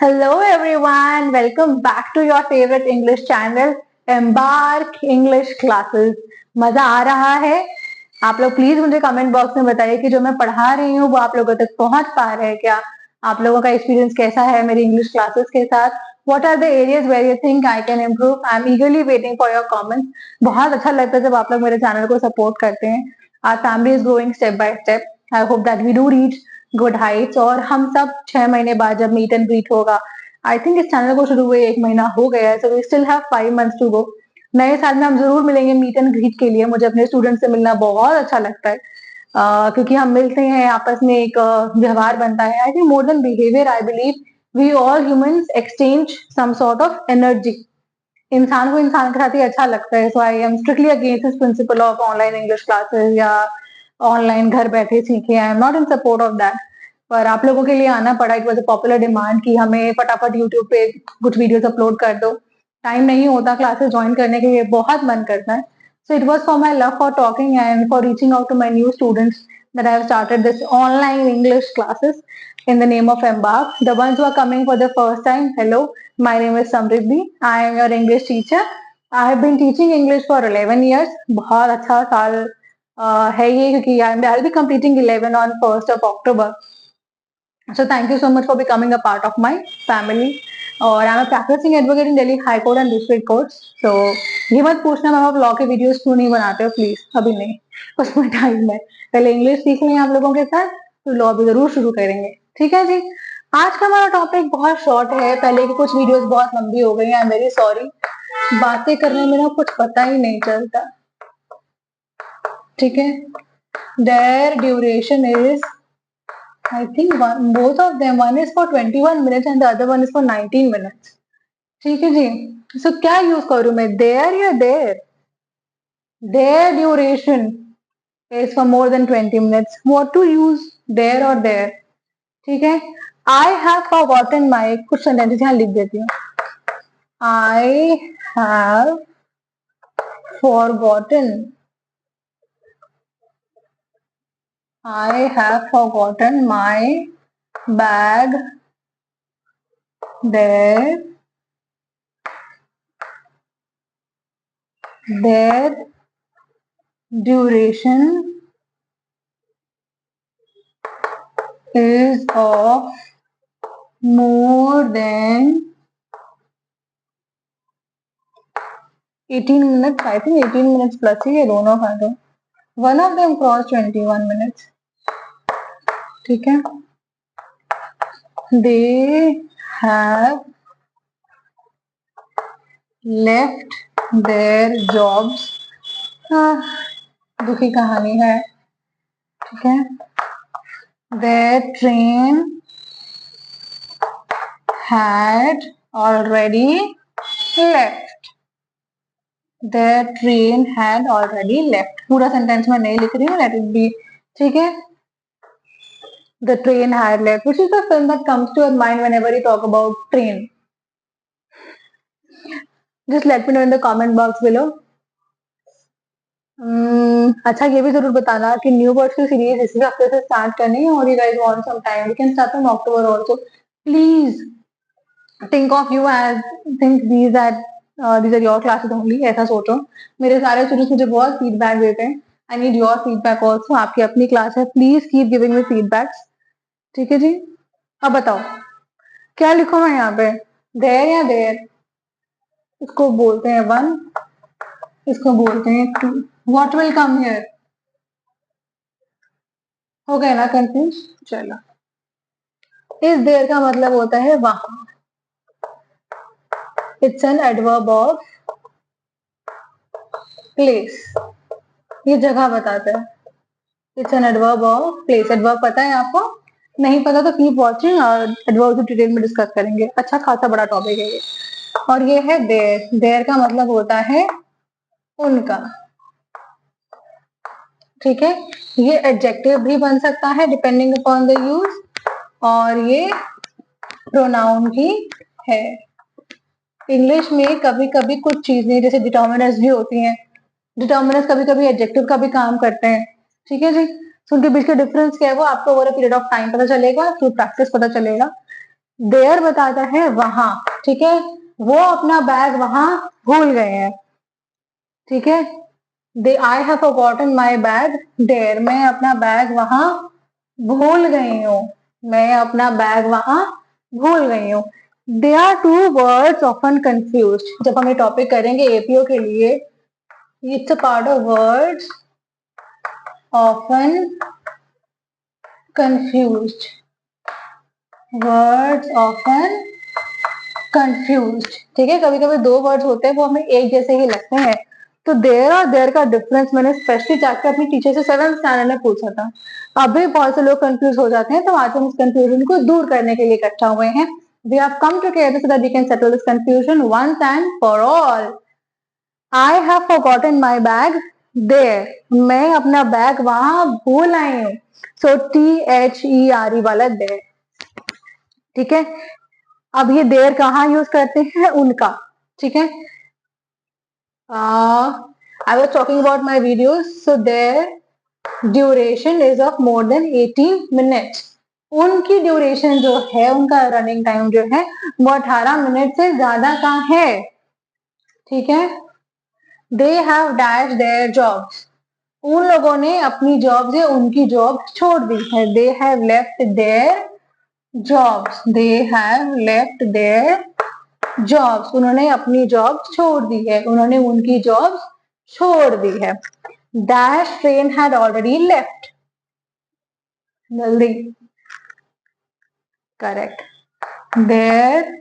Hello everyone, welcome back to your favorite English channel, Embark English Classes. मजा आ रहा है? आप लोग प्लीज मुझे कमेंट बॉक्स में बताइए कि जो मैं पढ़ा रही हूँ वो आप लोगों तक पहुंच पा रहे हैं क्या? आप लोगों का एक्सपीरियंस कैसा है मेरी इंग्लिश क्लासेस के साथ? What are the areas where you think I can improve? I'm eagerly waiting for your comments. बहुत अच्छा लगता है जब आप लोग मेरे चैनल को सपोर्ट करते हैं. Our family is growing step by step. I hope that we do reach good Heights और हम सब 6 महीने बाद जब मीट एंड ग्रीट होगा. आई थिंक इस चैनल को शुरू हुए 1 महीना हो गया है, so we still have 5 months to go. नए साल में हम जरूर मिलेंगे मीट एंड ग्रीट के लिए. मुझे अपने स्टूडेंट से मिलना बहुत अच्छा लगता है क्योंकि हम मिलते हैं, आपस में एक व्यवहार बनता है. I think more than behaviour I believe we all humans exchange some sort of energy. इंसान को इंसान के साथ ही अच्छा लगता है. So I am strictly against this principle of online English classes या ऑनलाइन घर बैठे सीखे. I am not in support of that. पर आप लोगों के लिए आना पड़ा. It was a popular demand कि हमें फटाफट यूट्यूब पे कुछ वीडियोस अपलोड कर दो. टाइम नहीं होता क्लासेस ज्वाइन करने के लिए, बहुत मन करता है. So it was for my love for talking and for reaching out to my new students that I have started this online English classes in the name of Embark. The ones who are coming for the first time, hello, my name is Samriddhi. I am your English teacher. I have been teaching English for 11 years. बहुत अच्छा साल है ये क्योंकि I'll be completing 11 on 1st of October. So thank you so much for becoming a part of my family. और I am practising advocate in Delhi High Court and district courts. So ये मत पूछना मैम आप law के videos क्यों नहीं बनाते हो, प्लीज अभी नहीं, उसमें टाइम है. पहले इंग्लिश सीख लें आप लोगों के साथ, तो लॉ भी जरूर शुरू करेंगे. ठीक है जी. आज का हमारा टॉपिक बहुत शॉर्ट है. पहले की कुछ वीडियोस बहुत लंबी हो गई. I am very sorry. बातें करने में ना कुछ पता ही नहीं चलता. ठीक है. There duration is I think both of them, one is for 21 minutes and the other one is for 19 minutes. ठीक है जी. So क्या यूज करूं मैं, there या there? Their duration is for more than 20 minutes. What to use, there or there? ठीक है. I have forgotten my, कुछ sentences यहाँ लिख देती हूँ. I have forgotten. I have forgotten my bag there. Their duration is of more than 18 minutes. I think 18 minutes plus ही ये दोनों का तो. One of them crossed 21 minutes. ठीक है. They have left their jobs. दुखी कहानी है. ठीक है. Their train had already left. Their train had already left. पूरा सेंटेंस मैं नहीं लिख रही हूँ, let it be. ठीक है. The train had left, which is the film that comes to your mind whenever you talk about train. Just let me know in the comment box below. अच्छा ये भी जरूर बताना कि न्यू वर्ड्स की series इसी हफ्ते से स्टार्ट करनी है और you guys want some time, we can start from October also. Please think of you as think these are your classes only. ऐसा सोचो. मेरे सारे स्टूडेंट्स मुझे बहुत फीडबैक देते हैं. I need your feedback also. आपकी अपनी क्लास है, please keep giving me feedbacks. ठीक है जी. अब बताओ क्या लिखो मैं यहाँ पे, देर या देर? इसको बोलते हैं वन, इसको बोलते हैं two. What will come here? हो गया ना कंफ्यूज? चलो. इस देर का मतलब होता है वहां. It's an adverb of place. ये जगह बताता है. It's an adverb of place. Adverb पता है आपको? नहीं पता तो कीप वॉचिंग और एडवर्ब की डिटेल में डिस्कस करेंगे. अच्छा खासा बड़ा टॉपिक है ये. और ये है देर. देर का मतलब होता है उनका. ठीक है. ये एडजेक्टिव भी बन सकता है डिपेंडिंग अपॉन द यूज, और ये प्रोनाउन भी है. इंग्लिश में कभी कभी कुछ चीजें जैसे डिटर्मिनर्स भी होती हैं. डिटर्मिनर्स कभी कभी एडजेक्टिव का भी काम करते हैं. ठीक है जी. तो उनके बीच का डिफरेंस क्या है वो आपको over a period of time पता चलेगा, थ्रू प्रैक्टिस पता चलेगा. देयर बताता है वहां, ठीक है, वो अपना बैग वहां भूल गए हैं, ठीक है। They I have forgotten my bag there, मैं अपना बैग वहां भूल गई हूँ, मैं अपना बैग वहां भूल गई हूँ। They are two words often confuse, जब हम ये टॉपिक करेंगे एपीओ के लिए, it's a part of words often confused, words often confused, ठीक है। कभी कभी दो वर्ड्स होते हैं वो हमें एक जैसे ही लगते हैं, तो देयर और देयर का डिफरेंस मैंने स्पेशली जाकर अपनी टीचर से 7th स्टैंडर्ड में पूछा था। अभी बहुत से लोग कंफ्यूज हो जाते हैं, तो आज हम इस कंफ्यूजन को दूर करने के लिए इकट्ठा हुए हैं। We have come together so that we can settle this confusion once and for all. I have forgotten my bag there, मैं अपना बैग वहां भूल आई हूँ। सो THERE वाला देयर, ठीक है। अब ये देयर कहाँ यूज करते हैं, उनका, ठीक है। I was talking about my videos, so their duration is of more than 18 minutes. उनकी ड्यूरेशन जो है, उनका रनिंग टाइम जो है वो 18 मिनट से ज्यादा का है, ठीक है। They have dash their jobs, उन लोगों ने अपनी जॉब से उनकी जॉब छोड़ दी है। They have left their jobs, they have left their jobs, उन्होंने अपनी जॉब छोड़ दी है, उन्होंने उनकी जॉब छोड़ दी है। Dash train had already left, जल्दी, correct, there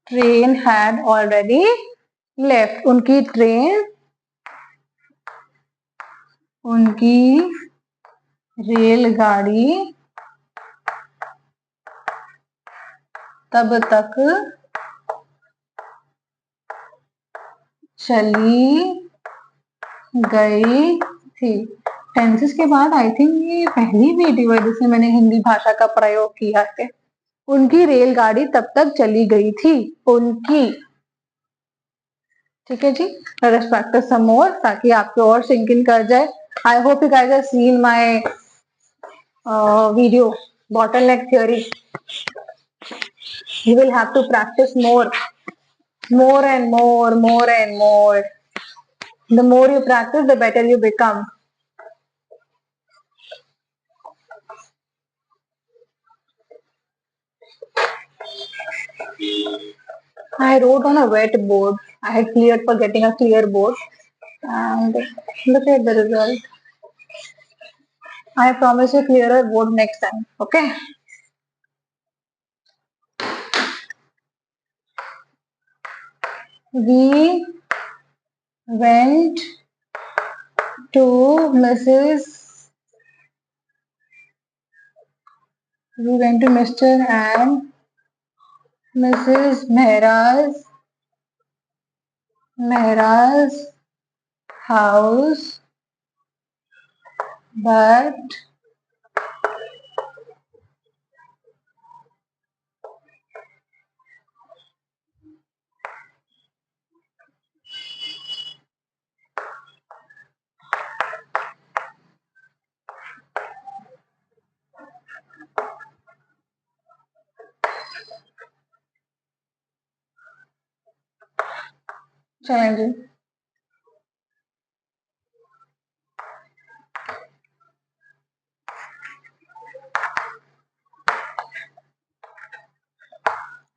train had already left, उनकी ट्रेन, उनकी रेलगाड़ी तब तक चली गई थी। टेंसेस के बाद आई थिंक ये पहली वीडियो है जिसमें मैंने हिंदी भाषा का प्रयोग किया है। उनकी रेलगाड़ी तब तक चली गई थी, उनकी, ठीक है जी। लेट्स प्रैक्टिस सम मोर ताकि आपको और सिंक इन कर जाए। I hope you guys have seen my video bottleneck theory. You will have to practice more and more and more. The more you practice, the better you become. I wrote on a wet board. I had cleared for getting a clear board. And look at the result. I promise you clearer board next time. Okay? We went to Mr. and Mrs. Mehra's house, but challenging.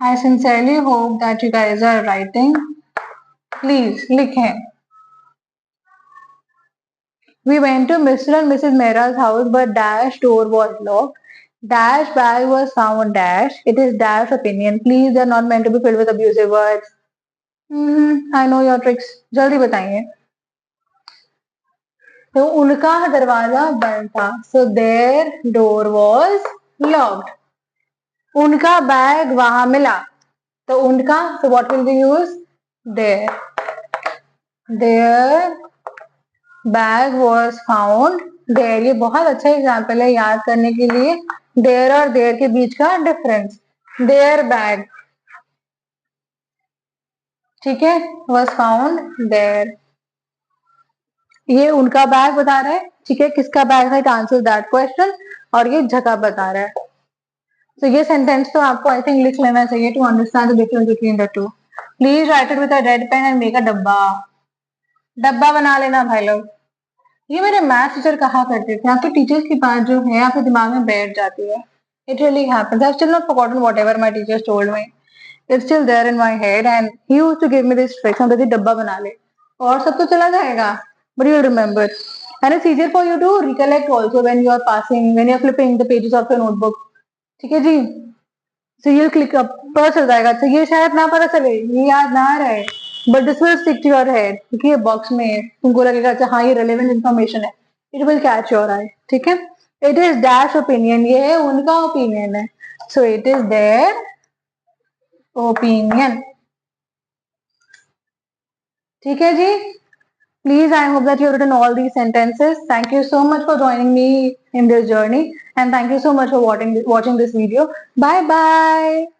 I sincerely hope that you guys are writing. Please, लिखें. We went to Mr. and Mrs. Mehra's house, but dash door was locked. Dash bag was found dash. It is dash opinion. Please, they are not meant to be filled with abusive words. I know your tricks. जल्दी बताइए. तो उनका दरवाजा बंद था. So their door was locked. उनका bag वहां मिला. तो उनका, so what will we use? Their. Their bag was found there. ये बहुत अच्छा एग्जाम्पल है याद करने के लिए. देयर और देयर के बीच का डिफरेंस. देयर बैग, ठीक है, was found there. ये उनका बैग बता रहा है, ठीक है, किसका बैग है, आंसर दैट क्वेश्चन, और ये जगह बता रहा है. तो ये सेंटेंस तो आपको आई थिंक लिख लेना चाहिए to understand the difference between the two. Please write it with a red pen and make a डब्बा. डब्बा बना लेना भाई लोग. ये मेरे मैथ टीचर कहा करते थे, आपके टीचर्स की बात जो है आपके दिमाग में बैठ जाती है. It really happens. I've still not forgotten whatever my teachers told me. It's still there in my head, and he used to give me this trick. हम कहते डब्बा बना ले, और सब तो चला जाएगा, but you'll remember. And it's easier for you to recollect also when you are passing, when you are flipping the pages of your notebook. ठीक है जी. So you'll click up, पता चल जाएगा. अच्छा ये शायद ना पता चले, ये याद ना रहे, but this will stick to your head. क्योंकि ये बॉक्स में है, तुमको लगेगा अच्छा हाँ ये relevant information है. It will catch your eye. ठीक है. It is dash opinion. ये है उनका opinion है. So it is their opinion. ठीक है जी. Please, I hope that you have written all these sentences. Thank you so much for joining me in this journey, and thank you so much for watching this video. Bye bye.